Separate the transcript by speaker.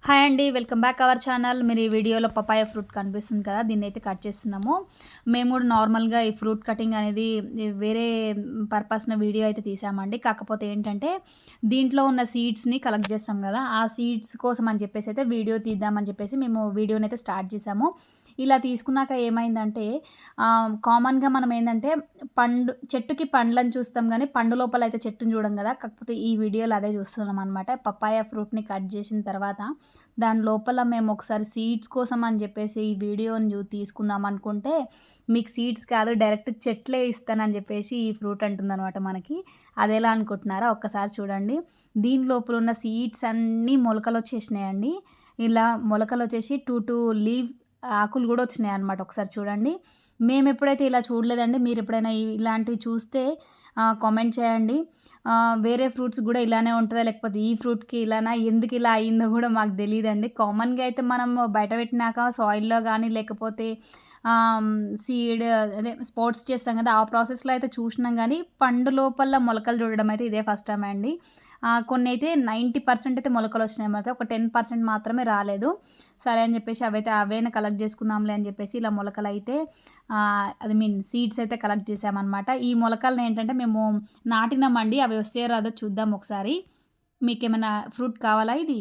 Speaker 1: Hi అండి. Welcome back our channel. మీరు ఈ వీడియోలో పపాయ ఫ్రూట్ కనిపిస్తుంది కదా! దీన్నైతే కట్ చేస్తున్నాము. మేము కూడా నార్మల్‌గా ఈ ఫ్రూట్ కటింగ్ అనేది వేరే పర్పస్‌న వీడియో అయితే తీసామండి. కాకపోతే ఏంటంటే దీంట్లో ఉన్న సీడ్స్‌ని కలెక్ట్ చేస్తాం కదా! ఆ సీడ్స్ కోసం అని చెప్పేసి అయితే వీడియో తీద్దామని చెప్పేసి మేము వీడియోనైతే స్టార్ట్ చేసాము. ఇలా తీసుకున్నాక ఏమైందంటే కామన్‌గా మనం ఏందంటే చెట్టుకి పండ్లను చూస్తాం గానీ, పండు లోపల అయితే చెట్టుని చూడం కదా! కాకపోతే ఈ వీడియోలో అదే చూస్తున్నామనమాట. పపాయ ఫ్రూట్‌ని కట్ చేసిన తర్వాత దాని లోపల మేము ఒకసారి సీడ్స్ కోసం అని చెప్పేసి ఈ వీడియోని తీసుకుందాం అనుకుంటే, మీకు సీడ్స్ కాదు డైరెక్ట్ చెట్లే ఇస్తానని చెప్పేసి ఈ ఫ్రూట్ అంటుందనమాట మనకి. అదెలా అనుకుంటున్నారా? ఒక్కసారి చూడండి. దీని లోపల ఉన్న సీడ్స్ అన్నీ మొలకలొచ్చేసినాయండి. ఇలా మొలకలొచ్చేసి 2 లీవ్ ఆకులు గూడా వచ్చినాయన్నమాట. ఒకసారి చూడండి. మేమెప్పుడైతే ఇలా చూడలేదండి. మీరెప్పుడైనా ఇలాంటివి చూస్తే కామెంట్ చేయండి. వేరే ఫ్రూట్స్ గూడా ఇలానే ఉంటదా? లేకపోతే ఈ ఫ్రూట్‌కి ఇలానా? ఎందుకిలా అయిందో గూడా మాకు తెలీదండి. కామన్‌గా అయితే మనం బయట పెట్టినాక సాయిల్‌లో గానీ, లేకపోతే సీడ్ అదే స్పోర్ట్స్ చేస్తాం గదా! ఆ ప్రాసెస్‌లో అయితే చూషినాం గానీ, పండు లోపల మొలకలు చూడడం అయితే ఇదే ఫస్ట్ టైమ్ అండి. కొన్నైతే 90% అయితే మొలకలొచ్చినాయన్నమాట. ఒక 10% మాత్రమే రాలేదు. సరే అని జెప్పేసి అవైనా కలెక్ట్ జేసుకుందాంలే అని జెప్పేసి ఇలా మొలకలైతే సీడ్స్ అయితే కలెక్ట్ చేశామనమాట. ఈ మొలకలనేంటంటే మేము నాటినామండి. అవి వస్తాయో రాదో చూద్దాం ఒకసారి. మీకేమైనా ఫ్రూట్ కావాలా ఇది?